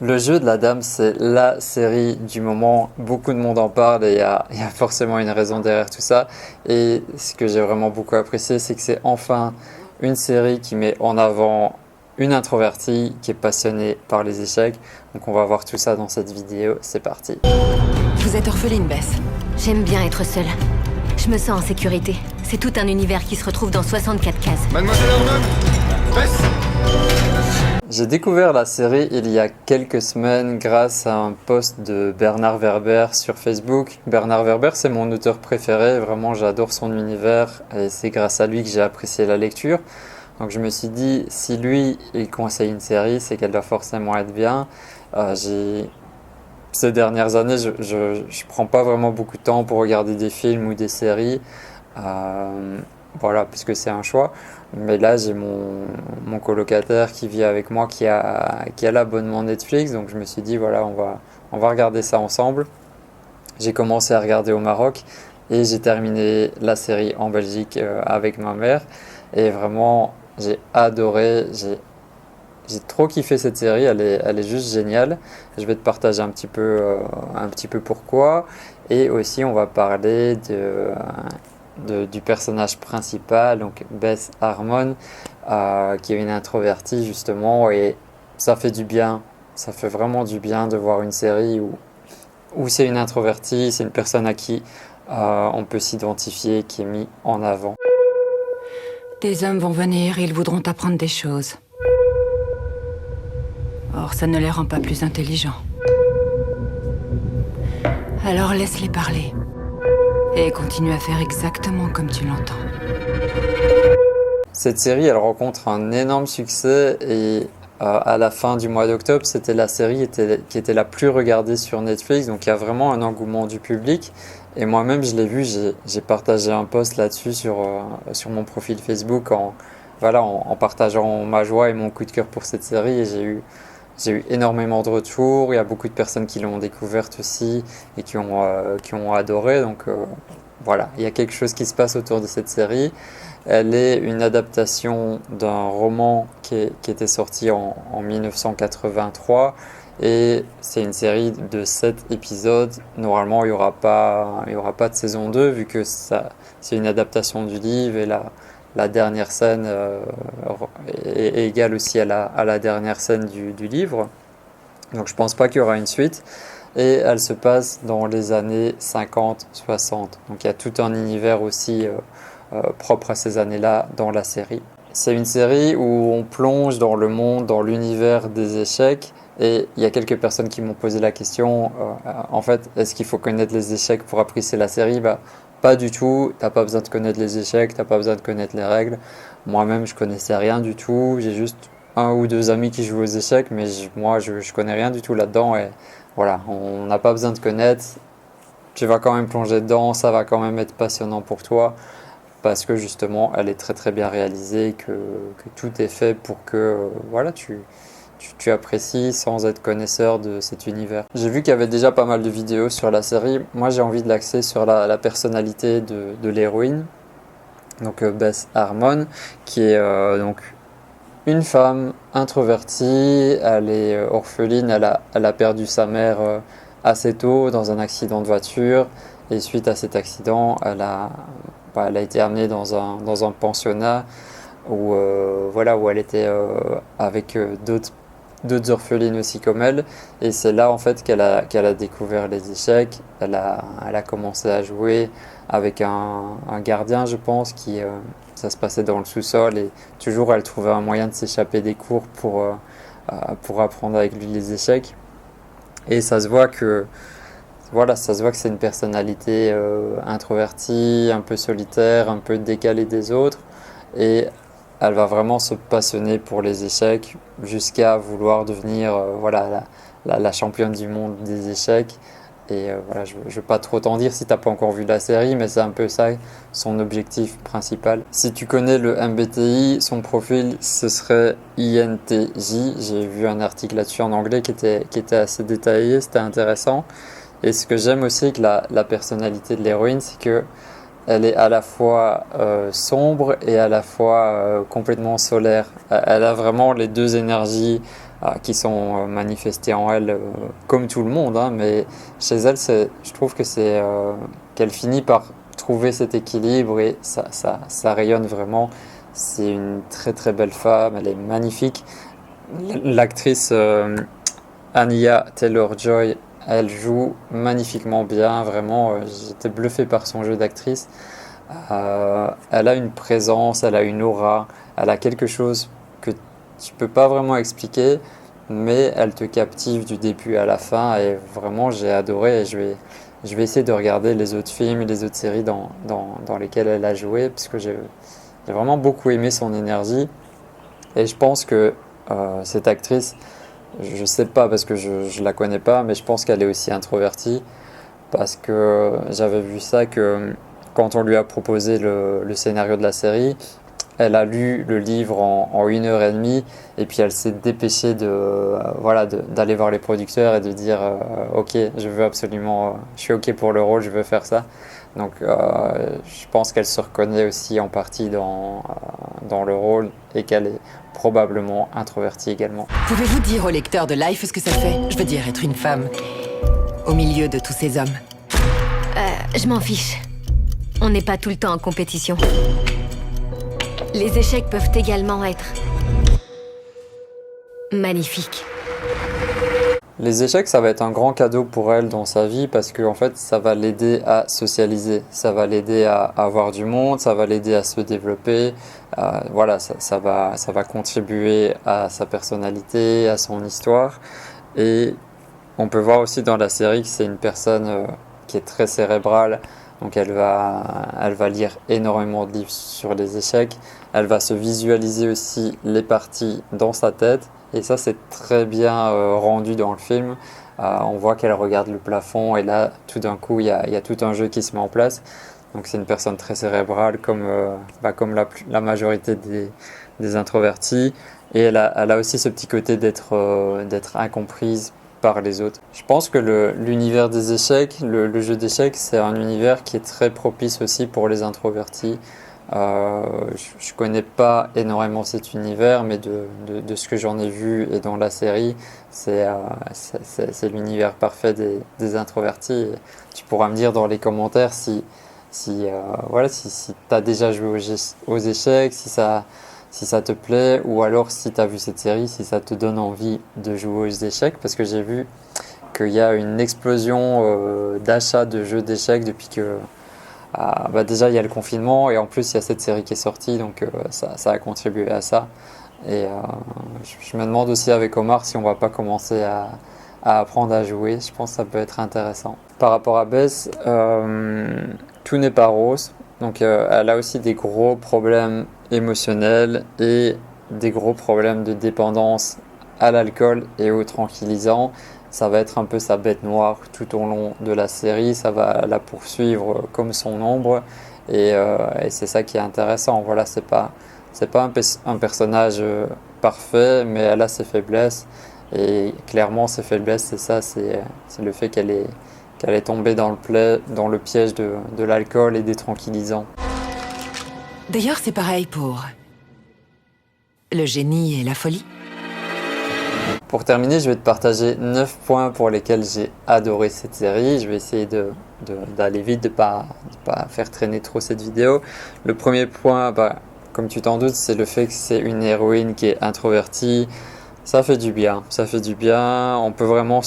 Le jeu de la dame, c'est la série du moment. Beaucoup de monde en parle et il y a forcément une raison derrière tout ça. Et ce que j'ai vraiment beaucoup apprécié, c'est que c'est enfin une série qui met en avant une introvertie qui est passionnée par les échecs. Donc on va voir tout ça dans cette vidéo. C'est parti. Vous êtes orpheline, Bess. J'aime bien être seule. Je me sens en sécurité. C'est tout un univers qui se retrouve dans 64 cases. Mademoiselle Arnon, Bess. J'ai découvert la série il y a quelques semaines grâce à un post de Bernard Werber sur Facebook. Bernard Werber, c'est mon auteur préféré, vraiment j'adore son univers et c'est grâce à lui que j'ai apprécié la lecture. Donc je me suis dit, si lui il conseille une série, c'est qu'elle doit forcément être bien. Ces dernières années, je prends pas vraiment beaucoup de temps pour regarder des films ou des séries. Voilà, puisque c'est un choix. Mais là, j'ai mon colocataire qui vit avec moi, qui a l'abonnement Netflix. Donc je me suis dit, voilà, on va regarder ça ensemble. J'ai commencé à regarder au Maroc et j'ai terminé la série en Belgique avec ma mère. Et vraiment, j'ai adoré. J'ai trop kiffé cette série, elle est juste géniale. Je vais te partager un petit peu pourquoi. Et aussi, on va parler du personnage principal, donc Bess Harmon, qui est une introvertie justement. Et ça fait du bien, ça fait vraiment du bien de voir une série où c'est une introvertie, c'est une personne à qui on peut s'identifier, qui est mis en avant. Des hommes vont venir et ils voudront apprendre des choses. Or, ça ne les rend pas plus intelligents. Alors laisse-les parler. Et continue à faire exactement comme tu l'entends. Cette série, elle rencontre un énorme succès et à la fin du mois d'octobre, c'était la série qui était la plus regardée sur Netflix. Donc il y a vraiment un engouement du public. Et moi-même, je l'ai vu, j'ai partagé un post là-dessus sur mon profil Facebook en partageant ma joie et mon coup de cœur pour cette série. Et j'ai eu énormément de retours. Il y a beaucoup de personnes qui l'ont découverte aussi et qui ont adoré. Donc voilà, il y a quelque chose qui se passe autour de cette série. Elle est une adaptation d'un roman qui était sorti en 1983 et c'est une série de 7 épisodes. Normalement, il y aura pas de saison 2 vu que c'est une adaptation du livre et la dernière scène est égale aussi à la dernière scène du livre. Donc je pense pas qu'il y aura une suite. Et elle se passe dans les années 50-60. Donc il y a tout un univers aussi propre à ces années-là dans la série. C'est une série où on plonge dans le monde, dans l'univers des échecs. Et il y a quelques personnes qui m'ont posé la question, en fait, est-ce qu'il faut connaître les échecs pour apprécier la série? Pas du tout, t'as pas besoin de connaître les échecs, t'as pas besoin de connaître les règles. Moi-même, je connaissais rien du tout, j'ai juste un ou deux amis qui jouent aux échecs, mais moi, je connais rien du tout là-dedans. Et voilà, on n'a pas besoin de connaître, tu vas quand même plonger dedans, ça va quand même être passionnant pour toi. Parce que justement, elle est très très bien réalisée, que tout est fait pour que voilà, tu apprécies sans être connaisseur de cet univers. J'ai vu qu'il y avait déjà pas mal de vidéos sur la série. Moi, j'ai envie de l'axer sur la personnalité de l'héroïne, donc Bess Harmon, qui est donc une femme introvertie. Elle est orpheline, elle a perdu sa mère assez tôt dans un accident de voiture. Et suite à cet accident, elle a été amenée dans un pensionnat où où elle était avec d'autres orphelines aussi comme elle. Et c'est là en fait qu'elle a découvert les échecs. Elle a commencé à jouer avec un gardien, je pense, ça se passait dans le sous-sol et toujours elle trouvait un moyen de s'échapper des cours pour apprendre avec lui les échecs. Et ça se voit que c'est une personnalité introvertie, un peu solitaire, un peu décalée des autres. Et elle va vraiment se passionner pour les échecs jusqu'à vouloir devenir la championne du monde des échecs. Et voilà, je ne vais pas trop t'en dire si tu n'as pas encore vu la série, mais c'est un peu ça son objectif principal. Si tu connais le MBTI, son profil ce serait INTJ. J'ai vu un article là-dessus en anglais qui était assez détaillé, c'était intéressant. Et ce que j'aime aussi avec la personnalité de l'héroïne, c'est que elle est à la fois sombre et à la fois complètement solaire. Elle a vraiment les deux énergies qui sont manifestés en elle comme tout le monde, hein, mais chez elle, je trouve que c'est qu'elle finit par trouver cet équilibre et ça rayonne vraiment. C'est une très très belle femme, elle est magnifique. L'actrice Anya Taylor-Joy, elle joue magnifiquement bien, vraiment, j'étais bluffé par son jeu d'actrice. Elle a une présence, elle a une aura, elle a quelque chose que tu peux pas vraiment expliquer, mais elle te captive du début à la fin et vraiment j'ai adoré et je vais essayer de regarder les autres films et les autres séries dans lesquelles elle a joué parce que j'ai vraiment beaucoup aimé son énergie et je pense que cette actrice, je sais pas parce que je la connais pas, mais je pense qu'elle est aussi introvertie parce que j'avais vu ça que quand on lui a proposé le scénario de la série, elle a lu le livre en 1 heure et demie et puis elle s'est dépêchée d'aller voir les producteurs et de dire ok, je veux absolument, je suis ok pour le rôle, je veux faire ça. Donc je pense qu'elle se reconnaît aussi en partie dans le rôle et qu'elle est probablement introvertie également. Pouvez-vous dire au lecteur de Life ce que ça fait? Je veux dire, être une femme au milieu de tous ces hommes. Je m'en fiche. On n'est pas tout le temps en compétition. Les échecs peuvent également être magnifiques. Les échecs, ça va être un grand cadeau pour elle dans sa vie parce que en fait, ça va l'aider à socialiser, ça va l'aider à avoir du monde, ça va l'aider à se développer. Voilà, ça va contribuer à sa personnalité, à son histoire. Et on peut voir aussi dans la série que c'est une personne qui est très cérébrale. Donc elle va lire énormément de livres sur les échecs. Elle va se visualiser aussi les parties dans sa tête. Et ça, c'est très bien rendu dans le film. On voit qu'elle regarde le plafond et là, tout d'un coup, il y a tout un jeu qui se met en place. Donc c'est une personne très cérébrale comme la majorité des introvertis. Et elle a aussi ce petit côté d'être incomprise par les autres. Je pense que l'univers des échecs, le jeu d'échecs, c'est un univers qui est très propice aussi pour les introvertis. Je connais pas énormément cet univers, mais de ce que j'en ai vu et dans la série, c'est l'univers parfait des introvertis. Et tu pourras me dire dans les commentaires si tu as déjà joué aux échecs, si ça te plaît, ou alors si tu as vu cette série, si ça te donne envie de jouer aux échecs, parce que j'ai vu qu'il y a une explosion d'achat de jeux d'échecs depuis que déjà il y a le confinement et en plus il y a cette série qui est sortie, donc ça a contribué à ça. Et je me demande aussi avec Omar si on va pas commencer à apprendre à jouer. Je pense que ça peut être intéressant. Par rapport à Bess, tout n'est pas rose. Donc elle a aussi des gros problèmes émotionnels et des gros problèmes de dépendance à l'alcool et aux tranquillisants. Ça va être un peu sa bête noire tout au long de la série, ça va la poursuivre comme son ombre et c'est ça qui est intéressant. Voilà, c'est pas un personnage parfait, mais elle a ses faiblesses et clairement ses faiblesses c'est le fait qu'elle est tombée dans le piège de l'alcool et des tranquillisants. D'ailleurs, c'est pareil pour le génie et la folie. Pour terminer, je vais te partager 9 points pour lesquels j'ai adoré cette série. Je vais essayer d'aller vite, de pas faire traîner trop cette vidéo. Le premier point, comme tu t'en doutes, c'est le fait que c'est une héroïne qui est introvertie. Ça fait du bien, On peut vraiment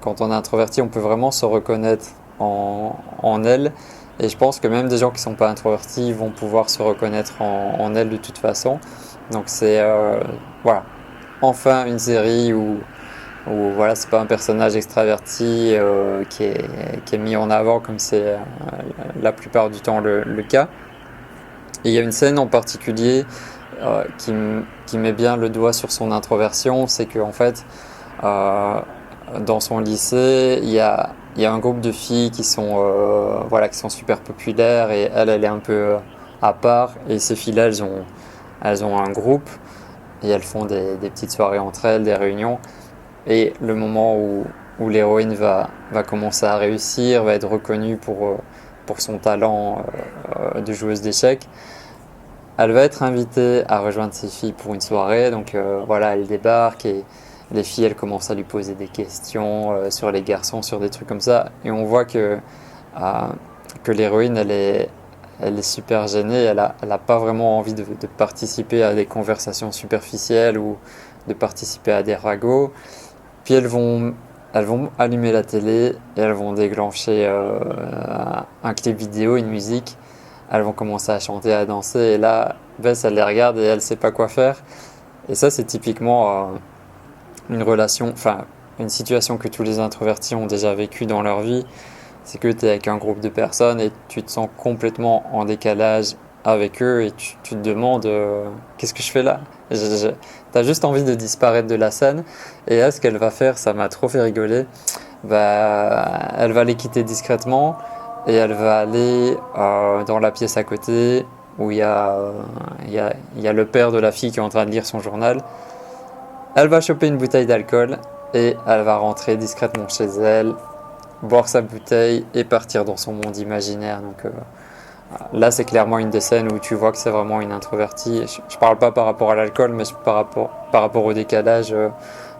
quand on est introverti, on peut vraiment se reconnaître en elle. Et je pense que même des gens qui ne sont pas introvertis vont pouvoir se reconnaître en elle de toute façon. Donc c'est voilà. Enfin une série où voilà, c'est pas un personnage extraverti qui est mis en avant comme c'est la plupart du temps le cas. Et il y a une scène en particulier qui met bien le doigt sur son introversion, c'est qu'en fait dans son lycée il y a un groupe de filles qui sont super populaires et elle est un peu à part, et ces filles-là elles ont un groupe et elles font des petites soirées entre elles, des réunions, et le moment où l'héroïne va commencer à réussir, va être reconnue pour son talent de joueuse d'échecs, elle va être invitée à rejoindre ses filles pour une soirée. Donc elle débarque et les filles, elles commencent à lui poser des questions sur les garçons, sur des trucs comme ça. Et on voit que l'héroïne, elle est super gênée, elle a pas vraiment envie de participer à des conversations superficielles ou de participer à des ragots. Puis elles vont allumer la télé et elles vont déclencher un clip vidéo, une musique. Elles vont commencer à chanter, à danser. Et là, Bess, elle les regarde et elle sait pas quoi faire. Et ça, c'est typiquement une situation que tous les introvertis ont déjà vécu dans leur vie. C'est que tu es avec un groupe de personnes et tu te sens complètement en décalage avec eux et tu te demandes qu'est-ce que je fais là? Tu as juste envie de disparaître de la scène. Et là, ce qu'elle va faire, ça m'a trop fait rigoler. Elle va les quitter discrètement et elle va aller dans la pièce à côté où il y a le père de la fille qui est en train de lire son journal. Elle va choper une bouteille d'alcool et elle va rentrer discrètement chez elle, boire sa bouteille et partir dans son monde imaginaire. Donc là, c'est clairement une des scènes où tu vois que c'est vraiment une introvertie. Je parle pas par rapport à l'alcool, mais par rapport au décalage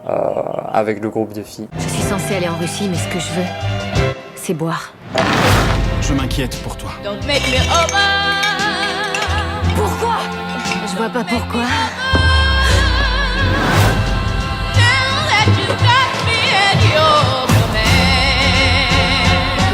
avec le groupe de filles. Je suis censée aller en Russie, mais ce que je veux, c'est boire. Je m'inquiète pour toi. Pourquoi? Je vois pas pourquoi.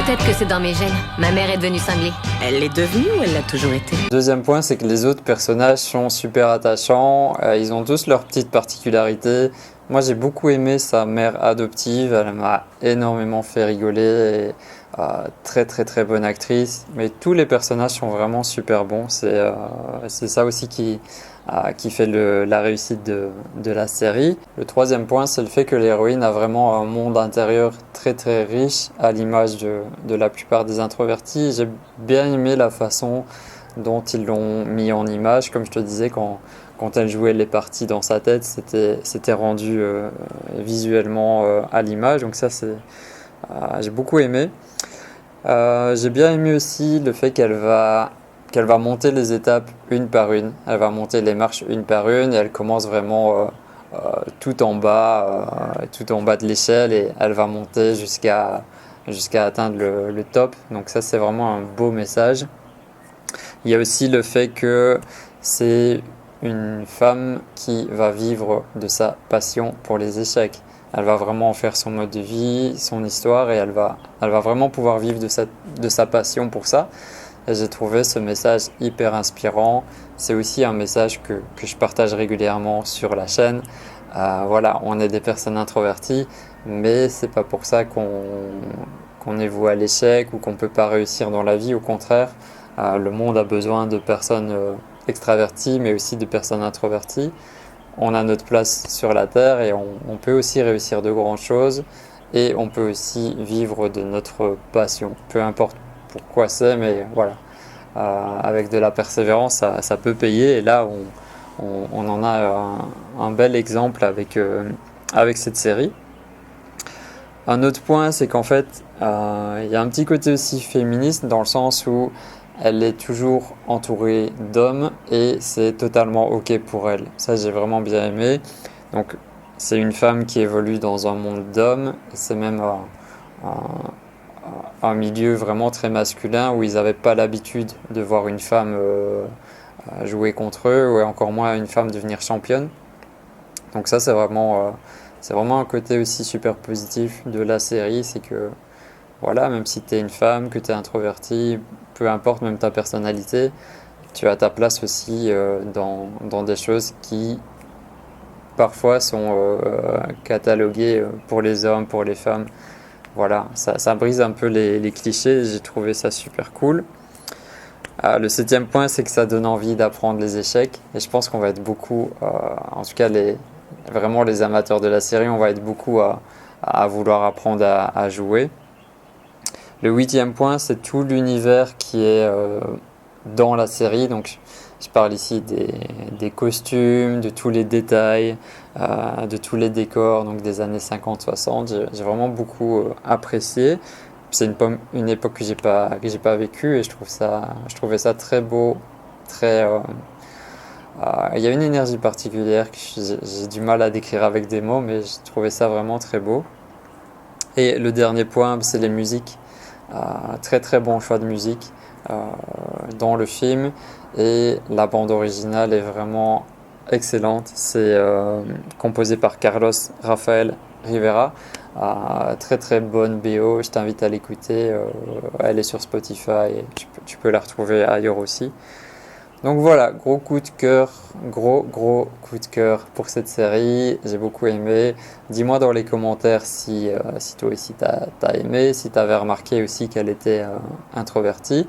Peut-être que c'est dans mes gènes. Ma mère est devenue cinglée. Elle l'est devenue ou elle l'a toujours été? Deuxième point, c'est que les autres personnages sont super attachants. Ils ont tous leurs petites particularités. Moi, j'ai beaucoup aimé sa mère adoptive. Elle m'a énormément fait rigoler. Et, très très très bonne actrice. Mais tous les personnages sont vraiment super bons. C'est ça aussi qui fait la réussite de la série. Le troisième point, c'est le fait que l'héroïne a vraiment un monde intérieur très très riche, à l'image de la plupart des introvertis. J'ai bien aimé la façon dont ils l'ont mis en image. Comme je te disais, quand elle jouait les parties dans sa tête, c'était rendu visuellement à l'image. Donc ça, j'ai beaucoup aimé. J'ai bien aimé aussi le fait qu'elle va monter les étapes une par une. Elle va monter les marches une par une et elle commence vraiment tout en bas de l'échelle et elle va monter jusqu'à atteindre le top. Donc ça, c'est vraiment un beau message. Il y a aussi le fait que c'est une femme qui va vivre de sa passion pour les échecs. Elle va vraiment en faire son mode de vie, son histoire et elle va vraiment pouvoir vivre de sa passion pour ça. Et j'ai trouvé ce message hyper inspirant. C'est aussi un message que je partage régulièrement sur la chaîne. Voilà, on est des personnes introverties, mais c'est pas pour ça qu'on est voué à l'échec ou qu'on peut pas réussir dans la vie. Au contraire, le monde a besoin de personnes extraverties, mais aussi de personnes introverties. On a notre place sur la terre et on peut aussi réussir de grandes choses et on peut aussi vivre de notre passion, peu importe pourquoi c'est, mais voilà, avec de la persévérance, ça peut payer. Et là, on en a un bel exemple avec cette série. Un autre point, c'est qu'en fait, il y a un petit côté aussi féministe dans le sens où elle est toujours entourée d'hommes et c'est totalement ok pour elle. Ça, j'ai vraiment bien aimé. Donc, c'est une femme qui évolue dans un monde d'hommes. C'est même un milieu vraiment très masculin où ils n'avaient pas l'habitude de voir une femme jouer contre eux ou encore moins une femme devenir championne. Donc ça, c'est vraiment un côté aussi super positif de la série. C'est que voilà, même si tu es une femme, que tu es introvertie, peu importe même ta personnalité, tu as ta place aussi dans des choses qui parfois sont cataloguées pour les hommes, pour les femmes. Voilà, ça brise un peu les clichés, j'ai trouvé ça super cool. Le 7e point, c'est que ça donne envie d'apprendre les échecs. Et je pense qu'on va être beaucoup, en tout cas vraiment les amateurs de la série, on va être beaucoup à vouloir apprendre à jouer. Le 8e point, c'est tout l'univers qui est dans la série. Donc, je parle ici des costumes, de tous les détails, de tous les décors, donc des années 50-60. J'ai vraiment beaucoup apprécié. C'est une époque que j'ai pas vécue et je trouvais ça très beau, très Il y a une énergie particulière que j'ai du mal à décrire avec des mots, mais j'ai trouvé ça vraiment très beau. Et le dernier point, c'est les musiques. Très très bon choix de musique dans le film, et la bande originale est vraiment excellente. C'est composé par Carlos Rafael Rivera. Très très bonne BO, je t'invite à l'écouter. Elle est sur Spotify et tu peux la retrouver ailleurs aussi. Donc voilà, gros coup de cœur, gros coup de cœur pour cette série, j'ai beaucoup aimé. Dis-moi dans les commentaires si toi aussi t'as aimé, si t'avais remarqué aussi qu'elle était introvertie.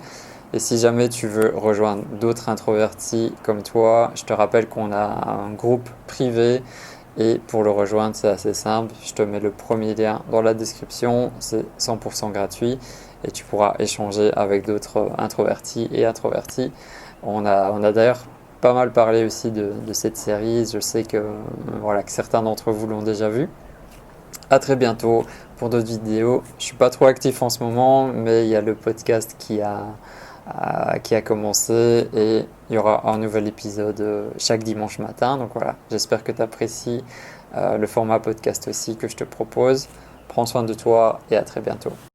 Et si jamais tu veux rejoindre d'autres introvertis comme toi, je te rappelle qu'on a un groupe privé, et pour le rejoindre c'est assez simple, je te mets le premier lien dans la description, c'est 100% gratuit et tu pourras échanger avec d'autres introvertis et introvertis. On a d'ailleurs pas mal parlé aussi de cette série. Je sais que certains d'entre vous l'ont déjà vu. À très bientôt pour d'autres vidéos. Je suis pas trop actif en ce moment, mais il y a le podcast qui a commencé, et il y aura un nouvel épisode chaque dimanche matin. Donc voilà, j'espère que tu apprécies le format podcast aussi que je te propose. Prends soin de toi et à très bientôt.